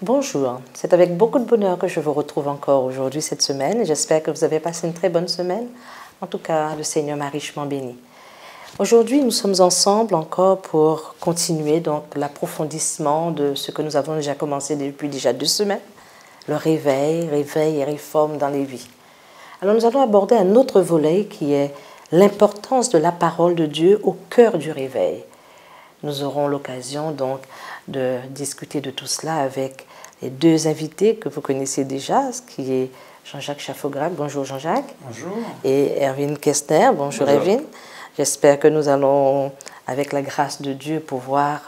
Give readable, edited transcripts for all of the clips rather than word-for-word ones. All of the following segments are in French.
Bonjour, c'est avec beaucoup de bonheur que je vous retrouve encore aujourd'hui cette semaine. J'espère que vous avez passé une très bonne semaine. En tout cas, le Seigneur m'a richement béni. Aujourd'hui, nous sommes ensemble encore pour continuer donc l'approfondissement de ce que nous avons déjà commencé depuis déjà 2 semaines, le réveil et réforme dans les vies. Alors nous allons aborder un autre volet qui est l'importance de la parole de Dieu au cœur du réveil. Nous aurons l'occasion donc de discuter de tout cela avec les 2 invités que vous connaissez déjà, ce qui est Jean-Jacques Chaffograc. Bonjour Jean-Jacques. Bonjour. Et Erwin Kestner. Bonjour Erwin. J'espère que nous allons, avec la grâce de Dieu, pouvoir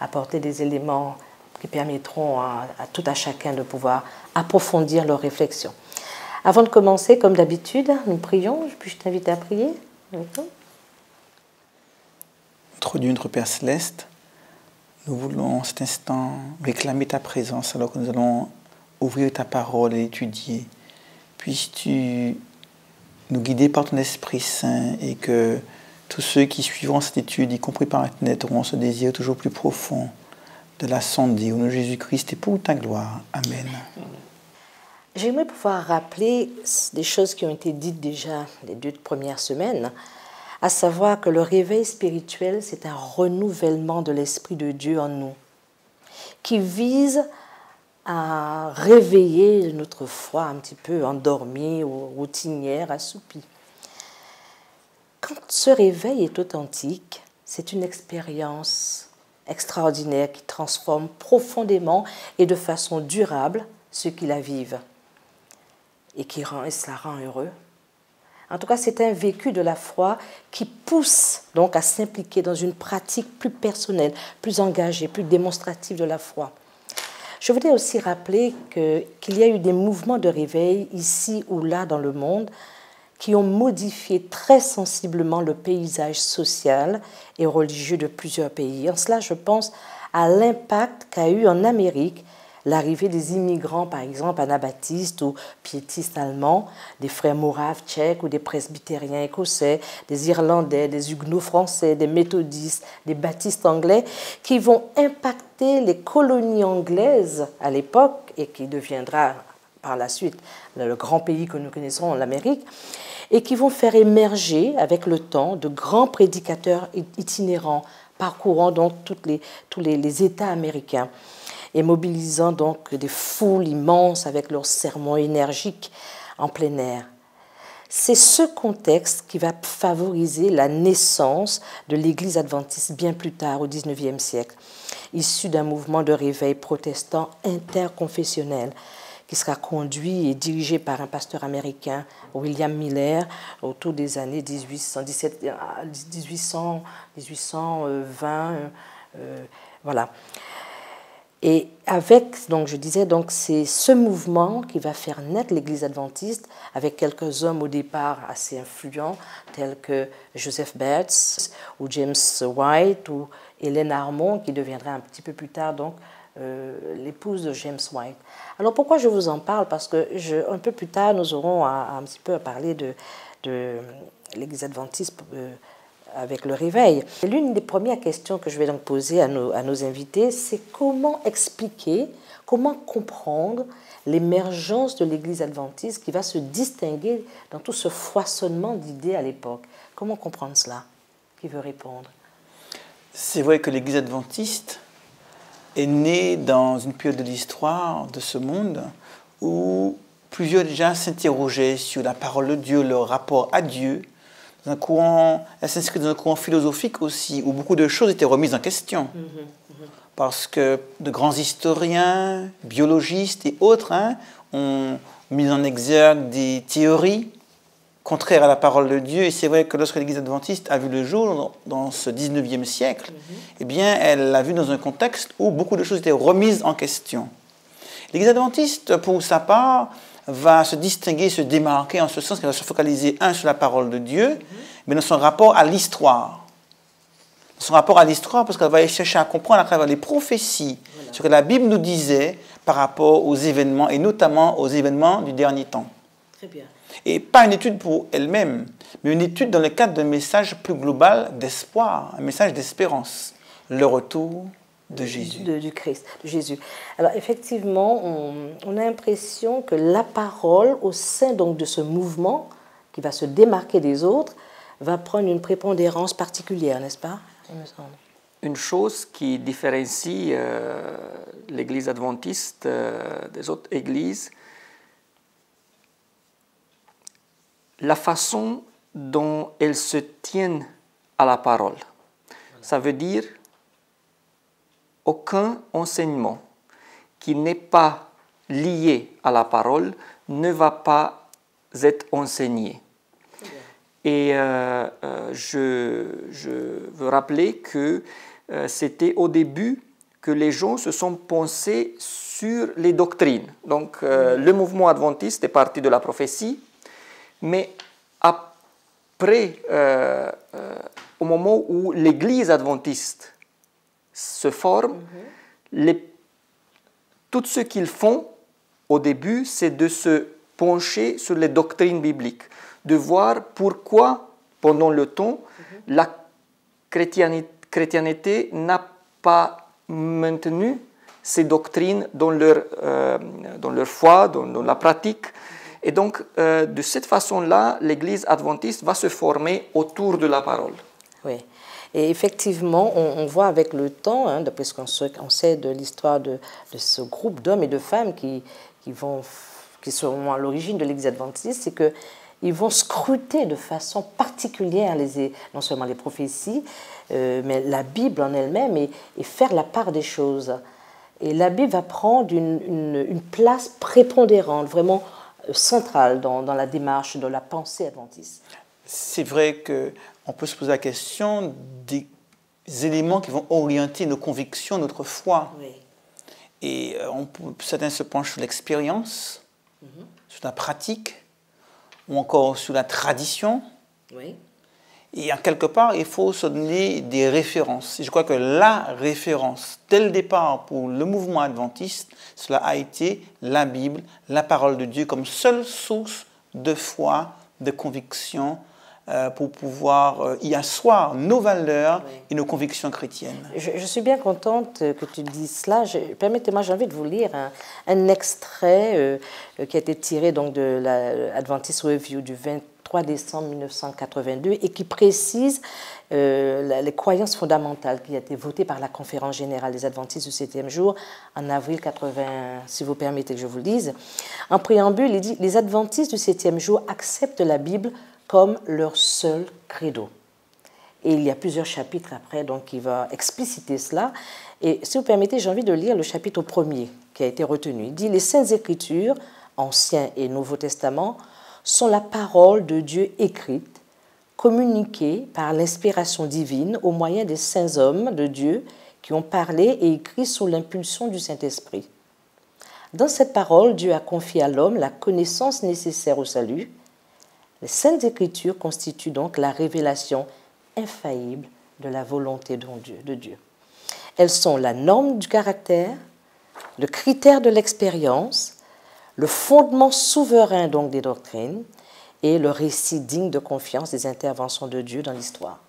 apporter des éléments qui permettront à tout à chacun de pouvoir approfondir leurs réflexions. Avant de commencer, comme d'habitude, nous prions. Puis-je t'inviter à prier? Notre Dieu, notre Père Céleste, nous voulons en cet instant réclamer ta présence alors que nous allons ouvrir ta parole et l'étudier. Puisses-tu nous guider par ton Esprit Saint et que tous ceux qui suivront cette étude, y compris par Internet, auront ce désir toujours plus profond de la sonder au nom de Jésus-Christ et pour ta gloire. Amen. J'aimerais pouvoir rappeler des choses qui ont été dites déjà les 2 premières semaines, à savoir que le réveil spirituel, c'est un renouvellement de l'Esprit de Dieu en nous, qui vise à réveiller notre foi un petit peu endormie ou routinière, assoupie. Quand ce réveil est authentique, c'est une expérience extraordinaire qui transforme profondément et de façon durable ceux qui la vivent et cela rend heureux. En tout cas, c'est un vécu de la foi qui pousse donc à s'impliquer dans une pratique plus personnelle, plus engagée, plus démonstrative de la foi. Je voudrais aussi rappeler qu'il y a eu des mouvements de réveil ici ou là dans le monde qui ont modifié très sensiblement le paysage social et religieux de plusieurs pays. En cela, je pense à l'impact qu'a eu en Amérique l'arrivée des immigrants, par exemple, anabaptistes ou piétistes allemands, des frères moraves tchèques ou des presbytériens écossais, des Irlandais, des huguenots français, des méthodistes, des baptistes anglais, qui vont impacter les colonies anglaises à l'époque et qui deviendra par la suite le grand pays que nous connaissons, l'Amérique, et qui vont faire émerger avec le temps de grands prédicateurs itinérants, parcourant donc tous les États américains et mobilisant donc des foules immenses avec leurs sermons énergiques en plein air. C'est ce contexte qui va favoriser la naissance de l'Église adventiste bien plus tard, au XIXe siècle, issue d'un mouvement de réveil protestant interconfessionnel qui sera conduit et dirigé par un pasteur américain, William Miller, autour des années 1820, voilà. Et avec, donc je disais, donc c'est ce mouvement qui va faire naître l'Église adventiste avec quelques hommes au départ assez influents tels que Joseph Baird ou James White ou Hélène Harmon qui deviendra un petit peu plus tard donc l'épouse de James White. Alors pourquoi je vous en parle? Parce que un peu plus tard nous aurons un petit peu à parler de l'Église adventiste avec le réveil. L'une des premières questions que je vais donc poser à nos invités, c'est comment expliquer, comment comprendre l'émergence de l'Église adventiste qui va se distinguer dans tout ce foisonnement d'idées à l'époque. Comment comprendre cela? Qui veut répondre? C'est vrai que l'Église adventiste est née dans une période de l'histoire de ce monde où plusieurs déjà s'interrogeaient sur la parole de Dieu, leur rapport à Dieu. Elle s'inscrit dans un courant philosophique aussi, où beaucoup de choses étaient remises en question. Parce que de grands historiens, biologistes et autres ont mis en exergue des théories contraires à la parole de Dieu. Et c'est vrai que lorsque l'Église adventiste a vu le jour dans ce 19e siècle, eh bien, elle l'a vu dans un contexte où beaucoup de choses étaient remises en question. L'Église adventiste, pour sa part, va se distinguer, se démarquer en ce sens qu'elle va se focaliser, sur la parole de Dieu, mais dans son rapport à l'histoire. Son rapport à l'histoire, parce qu'elle va chercher à comprendre à travers les prophéties ce que la Bible nous disait par rapport aux événements, et notamment aux événements du dernier temps. Très bien. Et pas une étude pour elle-même, mais une étude dans le cadre d'un message plus global d'espoir, un message d'espérance. Le retour de Jésus. Du Christ, de Jésus. Alors effectivement, on a l'impression que la parole au sein donc de ce mouvement qui va se démarquer des autres va prendre une prépondérance particulière, n'est-ce pas, il me semble? Une chose qui différencie l'Église adventiste des autres églises, la façon dont elles se tiennent à la parole. Ça veut dire aucun enseignement qui n'est pas lié à la parole ne va pas être enseigné. Et je veux rappeler que c'était au début que les gens se sont pensés sur les doctrines. Donc le mouvement adventiste est parti de la prophétie, mais après, au moment où l'Église adventiste se forme, tout ce qu'ils font au début, c'est de se pencher sur les doctrines bibliques, de voir pourquoi, pendant le temps, la chrétienté n'a pas maintenu ces doctrines dans leur foi, dans la pratique. Et donc, de cette façon-là, l'Église adventiste va se former autour de la parole. Oui. Et effectivement, on voit avec le temps, hein, d'après ce qu'on sait de l'histoire de ce groupe d'hommes et de femmes qui sont à l'origine de l'Église adventiste, c'est qu'ils vont scruter de façon particulière non seulement les prophéties, mais la Bible en elle-même et faire la part des choses. Et la Bible va prendre une place prépondérante, vraiment centrale dans la démarche de la pensée adventiste. C'est vrai qu'on peut se poser la question des éléments qui vont orienter nos convictions, notre foi. Oui. Et certains se penchent sur l'expérience, sur la pratique, ou encore sur la tradition. Oui. Et en quelque part, il faut se donner des références. Et je crois que la référence, dès le départ, pour le mouvement adventiste, cela a été la Bible, la parole de Dieu, comme seule source de foi, de conviction, pour pouvoir y asseoir nos valeurs et nos convictions chrétiennes. Je suis bien contente que tu dises cela. Permettez-moi, j'ai envie de vous lire un extrait qui a été tiré donc, de la Adventist Review du 23 décembre 1982 et qui précise les croyances fondamentales qui a été votée par la Conférence générale des Adventistes du 7e jour en avril 80, si vous permettez que je vous le lise. En préambule, il dit « Les Adventistes du 7e jour acceptent la Bible comme leur seul credo ». Et il y a plusieurs chapitres après donc, qui va expliciter cela. Et si vous permettez, j'ai envie de lire le chapitre premier qui a été retenu. Il dit « Les Saintes Écritures, Ancien et Nouveau Testament, sont la parole de Dieu écrite, communiquée par l'inspiration divine au moyen des saints hommes de Dieu qui ont parlé et écrit sous l'impulsion du Saint-Esprit. Dans cette parole, Dieu a confié à l'homme la connaissance nécessaire au salut. Les Saintes Écritures constituent donc la révélation infaillible de la volonté de Dieu. Elles sont la norme du caractère, le critère de l'expérience, le fondement souverain donc des doctrines et le récit digne de confiance des interventions de Dieu dans l'histoire.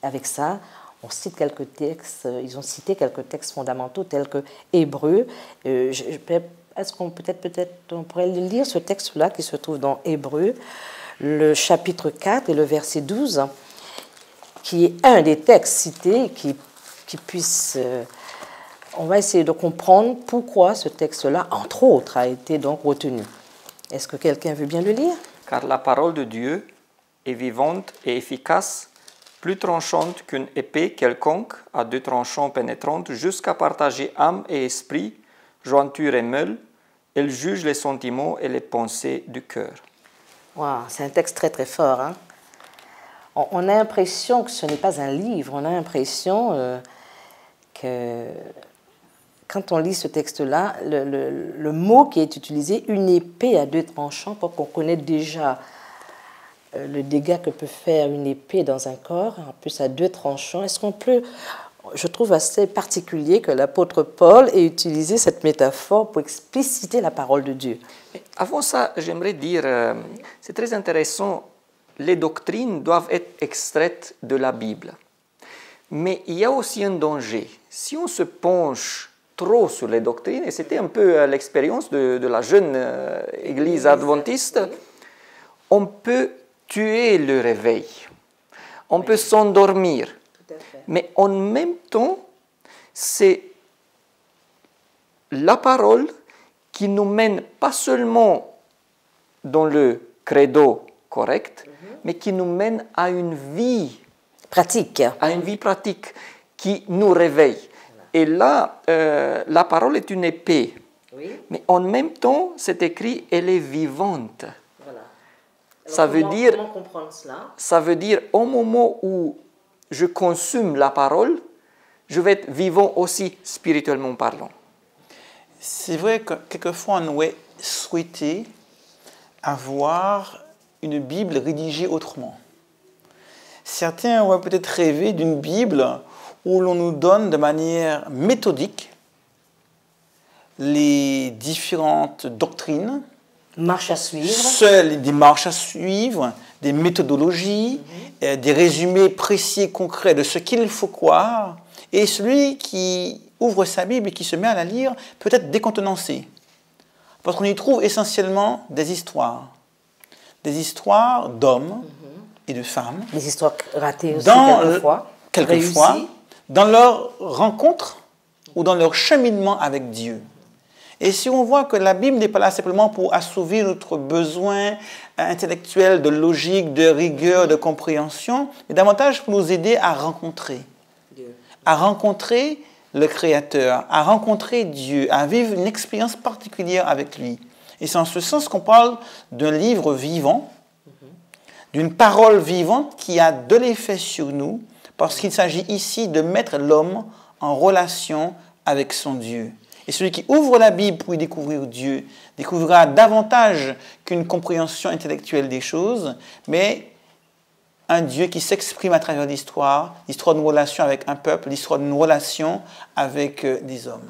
Avec ça, on cite quelques textes, ils ont cité quelques textes fondamentaux tels que Hébreux. Est-ce qu'on on pourrait lire ce texte-là qui se trouve dans Hébreux, le chapitre 4 et le verset 12, qui est un des textes cités qui puisse... on va essayer de comprendre pourquoi ce texte-là, entre autres, a été donc retenu. Est-ce que quelqu'un veut bien le lire? Car la parole de Dieu est vivante et efficace, plus tranchante qu'une épée quelconque, à deux tranchants pénétrantes, jusqu'à partager âme et esprit, jointure et meule. Elle juge les sentiments et les pensées du cœur. Wow, c'est un texte très très fort. Hein? On a l'impression que ce n'est pas un livre, on a l'impression que quand on lit ce texte-là, le mot qui est utilisé, une épée à deux tranchants, pour qu'on connaisse déjà le dégât que peut faire une épée dans un corps, en plus à deux tranchants. Est-ce qu'on peut, je trouve assez particulier que l'apôtre Paul ait utilisé cette métaphore pour expliciter la parole de Dieu. Avant ça, j'aimerais dire, c'est très intéressant, les doctrines doivent être extraites de la Bible. Mais il y a aussi un danger. Si on se penche trop sur les doctrines, et c'était un peu l'expérience de la jeune Église adventiste, on peut tuer le réveil, on peut s'endormir. Mais en même temps, c'est la parole qui nous mène pas seulement dans le credo correct, mais qui nous mène à une vie pratique. À une vie pratique qui nous réveille. Et là, la parole est une épée. Oui. Mais en même temps, c'est écrit, elle est vivante. Voilà. Ça veut dire, comment comprendre cela? Ça veut dire, au moment où je consomme la parole, je vais être vivant aussi spirituellement parlant. C'est vrai que quelquefois on aurait souhaité avoir une Bible rédigée autrement. Certains auraient peut-être rêvé d'une Bible où l'on nous donne de manière méthodique les différentes doctrines, marches à suivre, seules des marches à suivre, des méthodologies, des résumés précis et concrets de ce qu'il faut croire. Et celui qui ouvre sa Bible et qui se met à la lire peut être décontenancé. Parce qu'on y trouve essentiellement des histoires d'hommes et de femmes. des histoires ratées aussi quelquefois, réussies, dans leur rencontre ou dans leur cheminement avec Dieu. Et si on voit que la Bible n'est pas là simplement pour assouvir notre besoin intellectuel de logique, de rigueur, de compréhension, mais davantage pour nous aider à rencontrer le Créateur, à rencontrer Dieu, à vivre une expérience particulière avec lui. Et c'est en ce sens qu'on parle d'un livre vivant, d'une parole vivante qui a de l'effet sur nous, parce qu'il s'agit ici de mettre l'homme en relation avec son Dieu. Et celui qui ouvre la Bible pour y découvrir Dieu découvrira davantage qu'une compréhension intellectuelle des choses, mais un Dieu qui s'exprime à travers l'histoire d'une relation avec un peuple, l'histoire d'une relation avec des hommes.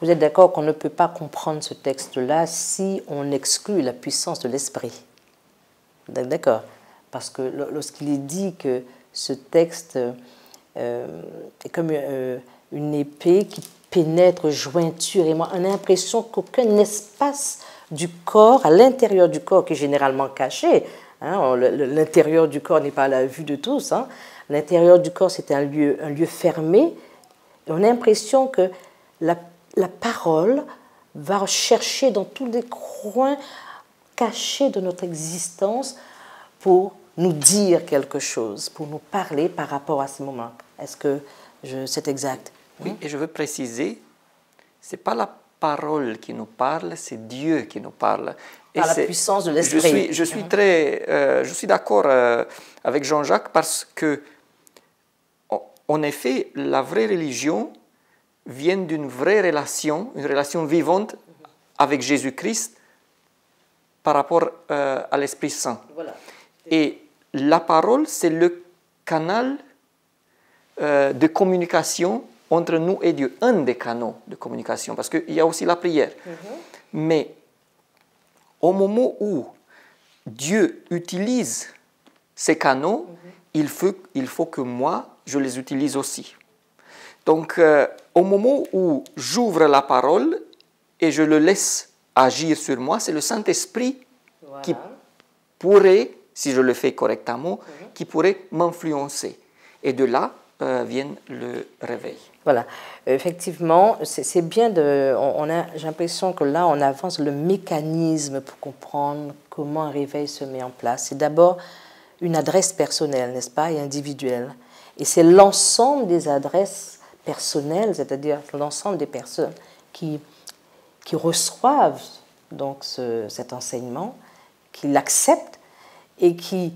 Vous êtes d'accord qu'on ne peut pas comprendre ce texte-là si on exclut la puissance de l'esprit? D'accord. Parce que lorsqu'il est dit que ce texte est comme une épée qui pénètre jointure, et moi, on a l'impression qu'aucun espace du corps, à l'intérieur du corps, qui est généralement caché, hein, l'intérieur du corps n'est pas à la vue de tous, hein, l'intérieur du corps c'est un lieu fermé, et on a l'impression que la parole va chercher dans tous les coins cachés de notre existence pour nous dire quelque chose, pour nous parler par rapport à ce moment. Est-ce que c'est exact? Oui, et je veux préciser, ce n'est pas la parole qui nous parle, c'est Dieu qui nous parle. Et par la puissance de l'esprit. Je suis d'accord avec Jean-Jacques parce que, en effet, la vraie religion vient d'une vraie relation, une relation vivante avec Jésus-Christ par rapport à l'Esprit Saint. Voilà. Et la parole, c'est le canal de communication entre nous et Dieu, un des canaux de communication, parce qu'il y a aussi la prière. Mais au moment où Dieu utilise ces canaux, il faut que moi, je les utilise aussi. Donc, au moment où j'ouvre la parole et je le laisse agir sur moi, c'est le Saint-Esprit qui pourrait, si je le fais correctement, qui pourrait m'influencer. Et de là vient le réveil. Voilà, effectivement, c'est bien j'ai l'impression que là, on avance le mécanisme pour comprendre comment un réveil se met en place. C'est d'abord une adresse personnelle, n'est-ce pas, et individuelle. Et c'est l'ensemble des adresses personnelles, c'est-à-dire l'ensemble des personnes qui reçoivent donc cet enseignement, qui l'acceptent et qui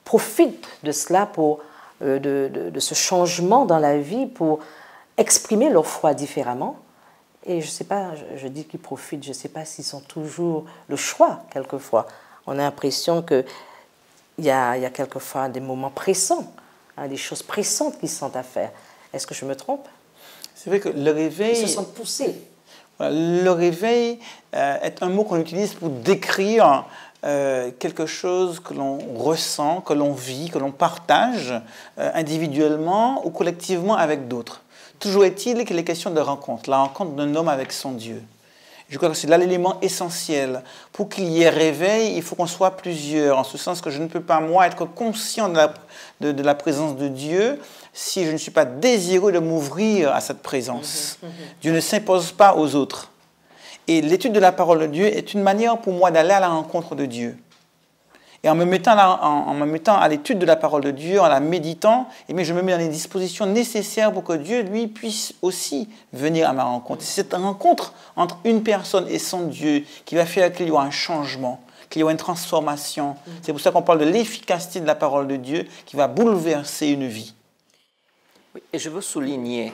profitent de cela pour de ce changement dans la vie pour exprimer leur foi différemment. Et je ne sais pas, je dis qu'ils profitent, je ne sais pas s'ils ont toujours le choix, quelquefois. On a l'impression qu'il y a quelquefois des moments pressants, hein, des choses pressantes qui sont à faire. Est-ce que je me trompe? C'est vrai que le réveil... Ils se sentent poussés. Le réveil est un mot qu'on utilise pour décrire quelque chose que l'on ressent, que l'on vit, que l'on partage individuellement ou collectivement avec d'autres. Toujours est-il qu'il est question de rencontre, la rencontre d'un homme avec son Dieu. Je crois que c'est là l'élément essentiel. Pour qu'il y ait réveil, il faut qu'on soit plusieurs, en ce sens que je ne peux pas, moi, être conscient de la présence de Dieu si je ne suis pas désireux de m'ouvrir à cette présence. Dieu ne s'impose pas aux autres. Et l'étude de la parole de Dieu est une manière pour moi d'aller à la rencontre de Dieu. Et en me mettant à l'étude de la parole de Dieu, en la méditant, je me mets dans les dispositions nécessaires pour que Dieu, lui, puisse aussi venir à ma rencontre. C'est cette rencontre entre une personne et son Dieu qui va faire qu'il y aura un changement, qu'il y aura une transformation. C'est pour ça qu'on parle de l'efficacité de la parole de Dieu qui va bouleverser une vie. Oui, et je veux souligner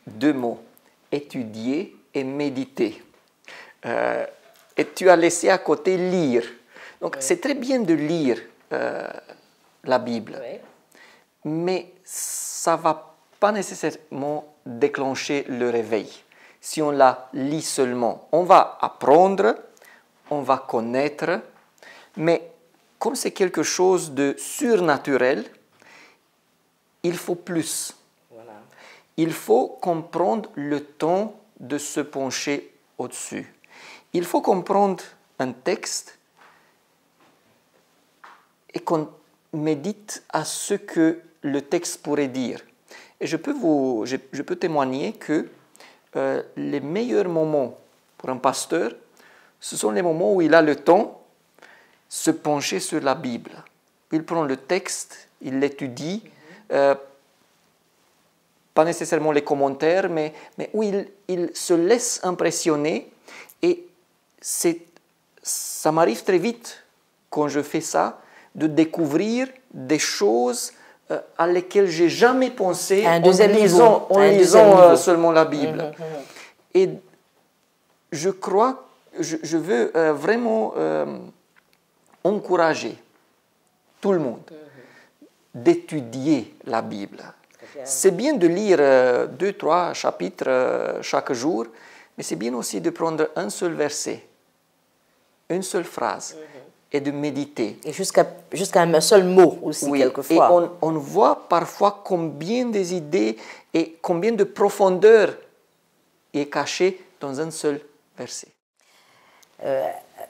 deux mots, étudier et méditer. Et tu as laissé à côté lire. Donc, c'est très bien de lire la Bible, mais ça ne va pas nécessairement déclencher le réveil. Si on la lit seulement, on va apprendre, on va connaître, mais comme c'est quelque chose de surnaturel, il faut plus. Voilà. Il faut comprendre le temps de se pencher au-dessus. Il faut comprendre un texte et qu'on médite à ce que le texte pourrait dire. Et je peux témoigner que les meilleurs moments pour un pasteur, ce sont les moments où il a le temps de se pencher sur la Bible. Il prend le texte, il l'étudie, pas nécessairement les commentaires, mais où il se laisse impressionner. Et ça m'arrive très vite, quand je fais ça, de découvrir des choses à lesquelles je n'ai jamais pensé en lisant seulement la Bible. Et je crois, je veux vraiment encourager tout le monde d'étudier la Bible. C'est bien de lire 2-3 chapitres chaque jour, mais c'est bien aussi de prendre un seul verset, une seule phrase, et de méditer. Et jusqu'à un seul mot aussi, quelquefois. Et on voit parfois combien des idées et combien de profondeur est cachée dans un seul verset.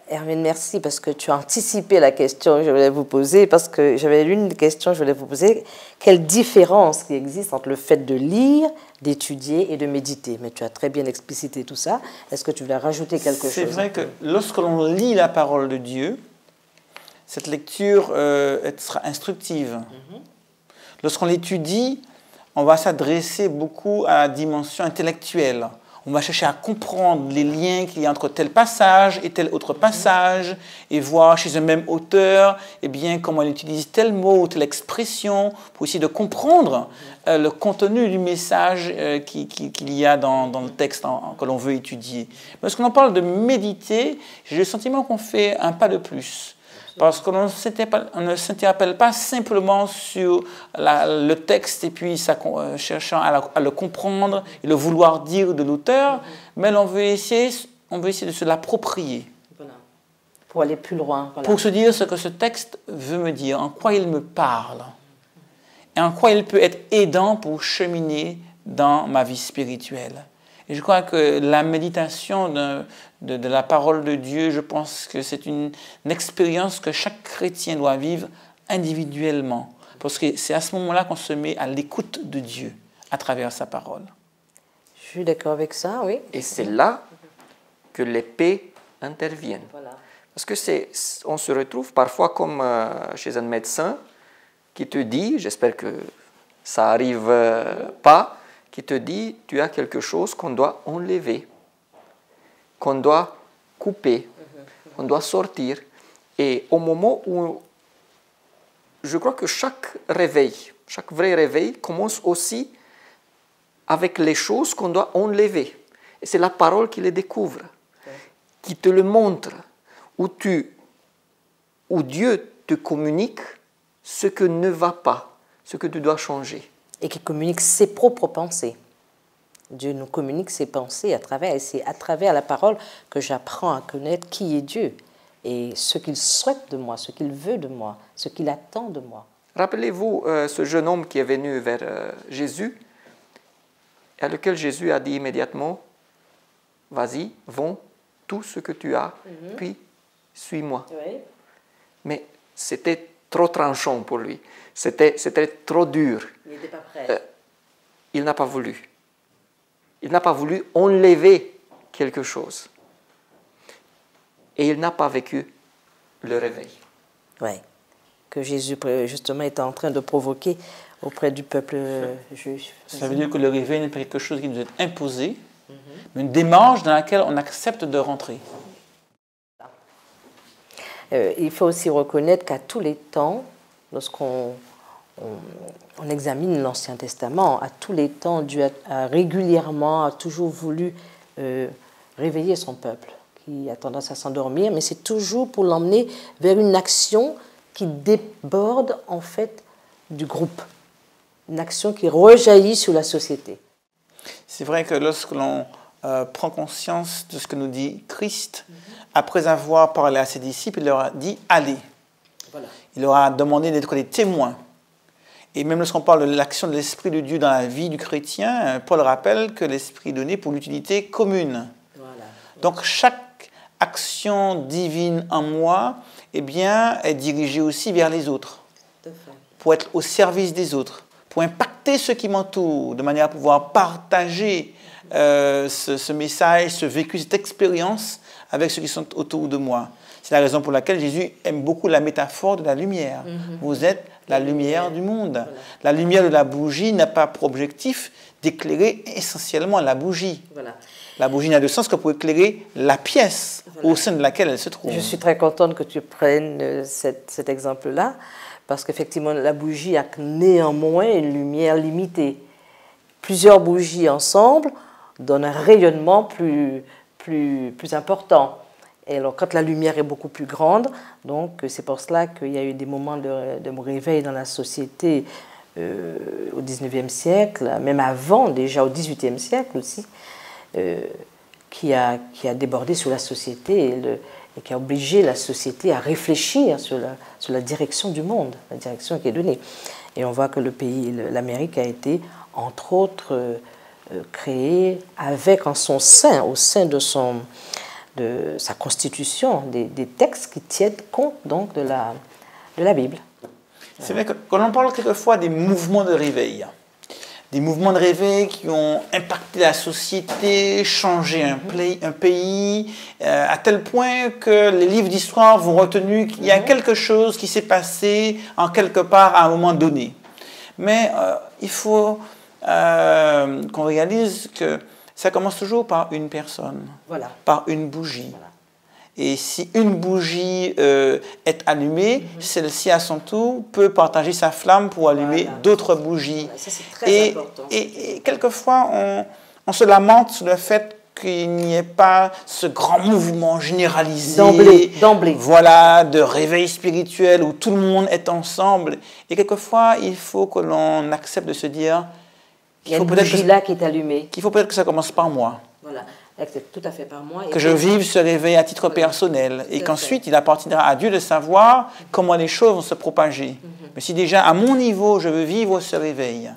Hermine, merci parce que tu as anticipé la question que je voulais vous poser, parce que j'avais une question que je voulais vous poser. Quelle différence il existe entre le fait de lire, d'étudier et de méditer? Mais tu as très bien explicité tout ça. Est-ce que tu voulais rajouter quelque chose? C'est vrai que lorsque l'on lit la parole de Dieu, cette lecture sera instructive. Lorsqu'on l'étudie, on va s'adresser beaucoup à la dimension intellectuelle. On va chercher à comprendre les liens qu'il y a entre tel passage et tel autre passage et voir chez un même auteur comment il utilise tel mot ou telle expression pour essayer de comprendre le contenu du message qu'il y a dans le texte que l'on veut étudier. Lorsqu'on en parle de méditer, j'ai le sentiment qu'on fait un pas de plus. Parce qu'on ne s'interpelle pas simplement sur le texte et puis cherchant à le comprendre et le vouloir dire de l'auteur, mais on veut essayer de se l'approprier. Voilà. Pour aller plus loin. Voilà. Pour se dire ce que ce texte veut me dire, en quoi il me parle, et en quoi il peut être aidant pour cheminer dans ma vie spirituelle. Et je crois que la méditation de la parole de Dieu, je pense que c'est une expérience que chaque chrétien doit vivre individuellement. Parce que c'est à ce moment-là qu'on se met à l'écoute de Dieu à travers sa parole. Je suis d'accord avec ça, oui. Et c'est là que l'épée intervient. Voilà. Parce que on se retrouve parfois comme chez un médecin qui te dit, j'espère que ça n'arrive pas, qui te dit, tu as quelque chose qu'on doit enlever, qu'on doit couper, qu'on doit sortir. Et au moment où je crois que chaque vrai réveil commence aussi avec les choses qu'on doit enlever. Et c'est la parole qui les découvre, qui te le montre, où Dieu te communique ce que ne va pas, ce que tu dois changer. Et qui communique ses propres pensées. Dieu nous communique ses pensées à travers, et c'est à travers la parole que j'apprends à connaître qui est Dieu. et ce qu'il souhaite de moi, ce qu'il veut de moi, ce qu'il attend de moi. Rappelez-vous ce jeune homme qui est venu vers Jésus, à lequel Jésus a dit immédiatement, « Vas-y, vends tout ce que tu as, puis suis-moi. » Oui. Mais c'était trop tranchant pour lui, c'était trop dur. Il n'était pas prêt. Il n'a pas voulu. Il n'a pas voulu enlever quelque chose. Et il n'a pas vécu le réveil. Oui, que Jésus justement était en train de provoquer auprès du peuple juif. Ça veut dire que le réveil n'est pas quelque chose qui nous est imposé, mais une démarche dans laquelle on accepte de rentrer. Il faut aussi reconnaître qu'à tous les temps, lorsqu'on examine l'Ancien Testament, à tous les temps, Dieu a toujours voulu réveiller son peuple, qui a tendance à s'endormir, mais c'est toujours pour l'emmener vers une action qui déborde en fait du groupe, une action qui rejaillit sur la société. C'est vrai que lorsque l'on prend conscience de ce que nous dit Christ, après avoir parlé à ses disciples, il leur a dit « allez ». Voilà. Il leur a demandé d'être des témoins. Et même lorsqu'on parle de l'action de l'Esprit de Dieu dans la vie du chrétien, Paul rappelle que l'Esprit est donné pour l'utilité commune. Voilà. Donc chaque action divine en moi eh bien, est dirigée aussi vers les autres, pour être au service des autres, pour impacter ceux qui m'entourent, de manière à pouvoir partager ce message, ce vécu, cette expérience avec ceux qui sont autour de moi. C'est la raison pour laquelle Jésus aime beaucoup la métaphore de la lumière. Vous êtes la lumière du monde. Voilà. La lumière de la bougie n'a pas pour objectif d'éclairer essentiellement la bougie. Voilà. La bougie n'a de sens que pour éclairer la pièce au sein de laquelle elle se trouve. Je suis très contente que tu prennes cet exemple-là, parce qu'effectivement, la bougie a néanmoins une lumière limitée. Plusieurs bougies ensemble donnent un rayonnement plus important. Et alors, quand la lumière est beaucoup plus grande, donc c'est pour cela qu'il y a eu des moments de réveil dans la société au XIXe siècle, même avant, déjà au XVIIIe siècle aussi, qui a débordé sur la société et qui a obligé la société à réfléchir sur la direction du monde, la direction qui est donnée. Et on voit que l'Amérique a été, entre autres, créée avec en son sein, au sein de sa constitution, des textes qui tiennent compte donc de la Bible. C'est vrai que quand on parle quelquefois des mouvements de réveil, des mouvements de réveil qui ont impacté la société, changé un pays, à tel point que les livres d'histoire vont retenir qu'il y a quelque chose qui s'est passé en quelque part à un moment donné. Mais il faut qu'on réalise que ça commence toujours par une personne, voilà, par une bougie. Voilà. Et si une bougie est allumée, celle-ci à son tour peut partager sa flamme pour allumer d'autres bougies. Voilà, ça, c'est très important. Et quelquefois, on se lamente sur le fait qu'il n'y ait pas ce grand mouvement généralisé d'emblée. Voilà, de réveil spirituel où tout le monde est ensemble. Et quelquefois, il faut que l'on accepte de se dire il y a une bougie là qui est allumée. Qu'il faut peut-être que ça commence par moi. Voilà, tout à fait par moi. Que je vive ce réveil à titre personnel. Et qu'ensuite, il appartiendra à Dieu de savoir comment les choses vont se propager. Mais si déjà, à mon niveau, je veux vivre ce réveil,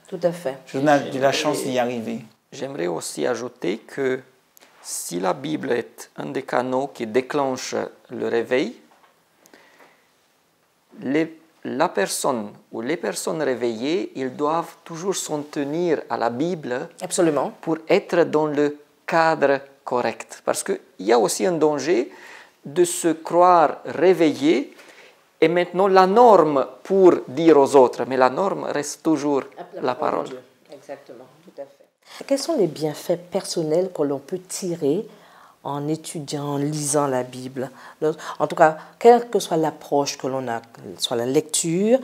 tout à fait, je donne de la chance d'y arriver. J'aimerais aussi ajouter que si la Bible est un des canaux qui déclenche le réveil, la personne ou les personnes réveillées, ils doivent toujours s'en tenir à la Bible. Absolument. Pour être dans le cadre correct. Parce qu'il y a aussi un danger de se croire réveillé et maintenant la norme pour dire aux autres, mais la norme reste toujours la parole. Exactement, tout à fait. Quels sont les bienfaits personnels que l'on peut tirer en étudiant, en lisant la Bible? En tout cas, quelle que soit l'approche que l'on a, soit la lecture,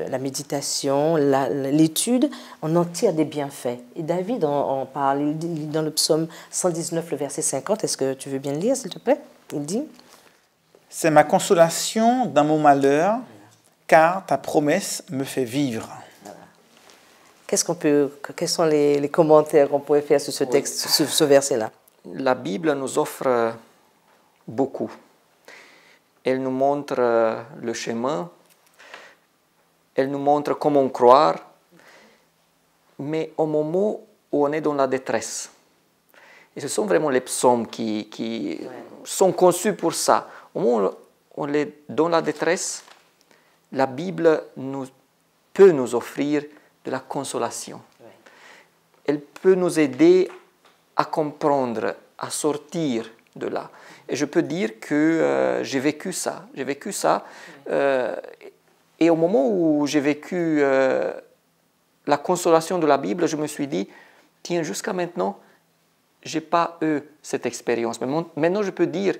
la méditation, l'étude, on en tire des bienfaits. Et David en parle, il dit dans le psaume 119, le verset 50, est-ce que tu veux bien le lire, s'il te plaît? Il dit « C'est ma consolation dans mon malheur, car ta promesse me fait vivre. » Quels sont les commentaires qu'on pourrait faire sur ce texte, sur ce verset-là? La Bible nous offre beaucoup. elle nous montre le chemin, elle nous montre comment croire, mais au moment où on est dans la détresse. Et ce sont vraiment les psaumes qui sont conçus pour ça. Au moment où on est dans la détresse, la Bible peut nous offrir de la consolation. Elle peut nous aider à comprendre, à sortir de là. Et je peux dire que j'ai vécu ça. J'ai vécu ça. Et au moment où j'ai vécu la consolation de la Bible, je me suis dit, tiens, jusqu'à maintenant, je n'ai pas eu cette expérience. Mais maintenant, je peux dire,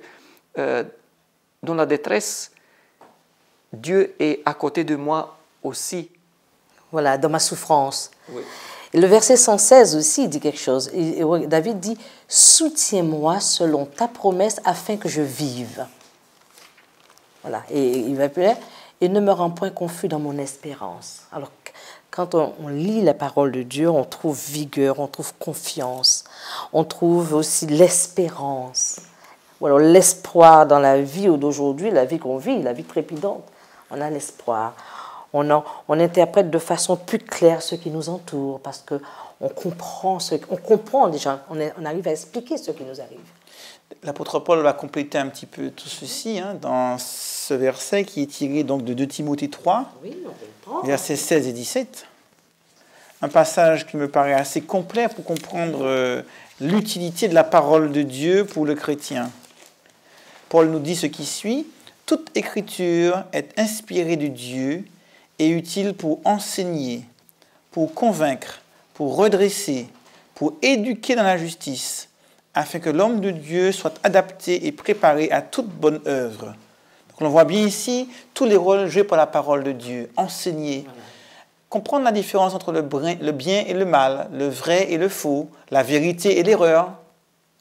dans la détresse, Dieu est à côté de moi aussi. Voilà, dans ma souffrance. Oui. Et le verset 116 aussi dit quelque chose. Et David dit, « Soutiens-moi selon ta promesse afin que je vive. » Voilà, et il va dire, « Et ne me rends point confus dans mon espérance. » Alors, quand on lit la parole de Dieu, on trouve vigueur, on trouve confiance, on trouve aussi l'espérance. Ou alors l'espoir dans la vie d'aujourd'hui, la vie qu'on vit, la vie trépidante. On a l'espoir. On interprète de façon plus claire ce qui nous entoure parce qu'on comprend déjà, on arrive à expliquer ce qui nous arrive. L'apôtre Paul va compléter un petit peu tout ceci dans ce verset qui est tiré donc de 2 Timothée 3, versets 16 et 17. Un passage qui me paraît assez complet pour comprendre l'utilité de la parole de Dieu pour le chrétien. Paul nous dit ce qui suit. « Toute écriture est inspirée de Dieu et utile pour enseigner, pour convaincre, pour redresser, pour éduquer dans la justice, afin que l'homme de Dieu soit adapté et préparé à toute bonne œuvre. » Donc on voit bien ici tous les rôles joués par la parole de Dieu. Enseigner, comprendre la différence entre le bien et le mal, le vrai et le faux, la vérité et l'erreur.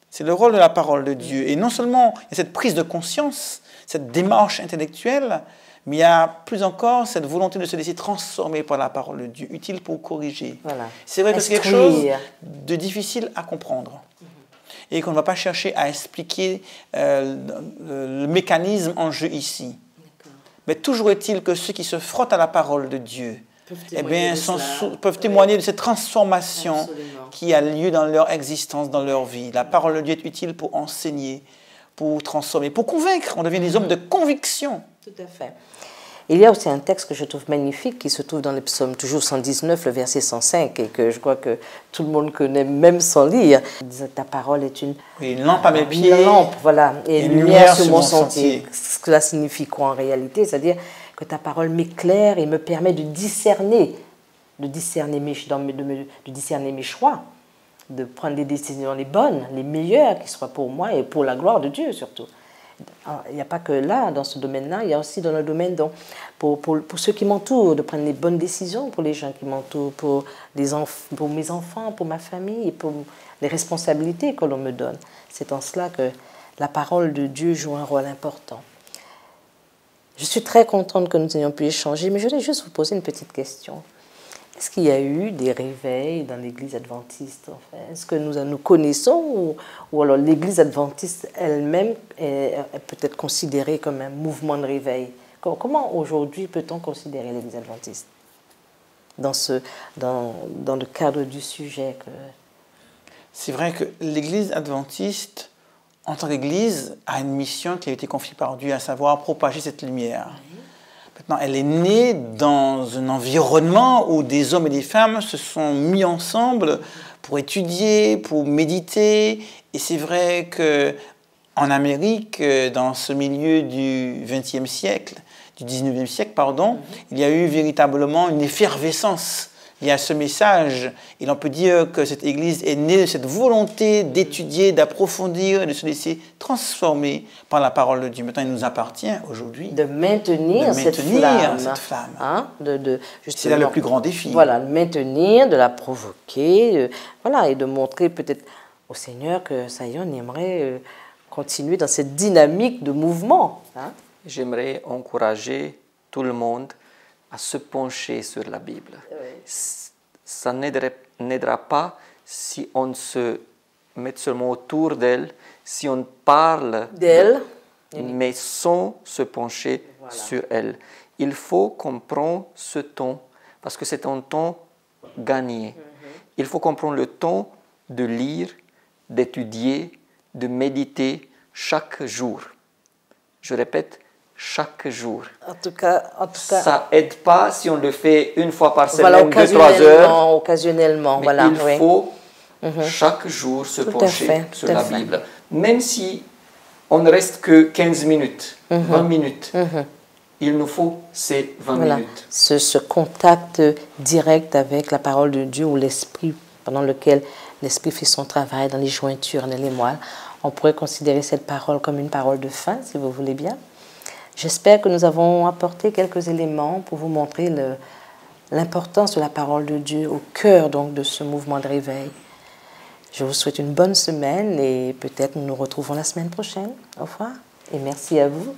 C'est le rôle de la parole de Dieu. Et non seulement il y a cette prise de conscience, cette démarche intellectuelle, mais il y a plus encore cette volonté de se laisser transformer par la parole de Dieu, utile pour corriger. Voilà. C'est vrai que c'est quelque chose de difficile à comprendre. Et qu'on ne va pas chercher à expliquer le mécanisme en jeu ici. Mais toujours est-il que ceux qui se frottent à la parole de Dieu peuvent témoigner de cette transformation qui a lieu dans leur existence, dans leur vie. La parole de Dieu est utile pour enseigner, pour transformer, pour convaincre. On devient des hommes de conviction. Tout à fait. Il y a aussi un texte que je trouve magnifique qui se trouve dans les psaumes, toujours 119, le verset 105, et que je crois que tout le monde connaît même sans lire. Ta parole est une lampe à mes pieds, une lampe, voilà, et une lumière sur mon sentier. Ce que cela signifie quoi en réalité? C'est-à-dire que ta parole m'éclaire et me permet de discerner mes choix, de prendre des décisions les bonnes, les meilleures, qui soient pour moi et pour la gloire de Dieu surtout. Il n'y a pas que là, dans ce domaine-là, il y a aussi dans le domaine pour ceux qui m'entourent, de prendre les bonnes décisions pour les gens qui m'entourent, pour mes enfants, pour ma famille et pour les responsabilités que l'on me donne. C'est en cela que la parole de Dieu joue un rôle important. Je suis très contente que nous ayons pu échanger, mais je voulais juste vous poser une petite question. Est-ce qu'il y a eu des réveils dans l'Église adventiste en fait? Est-ce que nous connaissons ou alors l'Église adventiste elle-même est peut-être considérée comme un mouvement de réveil? Comment aujourd'hui peut-on considérer l'Église adventiste dans le cadre du sujet C'est vrai que l'Église adventiste, en tant qu'Église, a une mission qui a été confiée par Dieu, à savoir propager cette lumière. Maintenant, elle est née dans un environnement où des hommes et des femmes se sont mis ensemble pour étudier, pour méditer. Et c'est vrai qu'en Amérique, dans ce milieu du XXe siècle, du XIXe siècle, pardon, il y a eu véritablement une effervescence. Il y a ce message, et l'on peut dire que cette Église est née de cette volonté d'étudier, d'approfondir, de se laisser transformer par la parole de Dieu. Maintenant, il nous appartient aujourd'hui de maintenir cette flamme. Hein, c'est là le plus grand défi. Voilà, de maintenir, de la provoquer, voilà, et de montrer peut-être au Seigneur que ça y est, on aimerait continuer dans cette dynamique de mouvement. Hein. J'aimerais encourager tout le monde à se pencher sur la Bible. Oui. Ça n'aidera pas si on se met seulement autour d'elle, si on parle mais sans se pencher sur elle. Il faut qu'on prenne ce temps, parce que c'est un temps gagné. Il faut qu'on prenne le temps de lire, d'étudier, de méditer chaque jour. Je répète, chaque jour. En tout cas, ça n'aide pas si on le fait une fois par semaine, voilà, 2-3 heures. Occasionnellement, mais voilà. Il faut chaque jour se pencher sur la Bible. Même si on ne reste que 15 minutes, 20 minutes, il nous faut ces 20 minutes. Ce contact direct avec la parole de Dieu ou l'esprit pendant lequel l'esprit fait son travail dans les jointures, dans les moelles. On pourrait considérer cette parole comme une parole de fin, si vous voulez bien. J'espère que nous avons apporté quelques éléments pour vous montrer l'importance de la parole de Dieu au cœur donc de ce mouvement de réveil. Je vous souhaite une bonne semaine et peut-être nous nous retrouvons la semaine prochaine. Au revoir et merci à vous.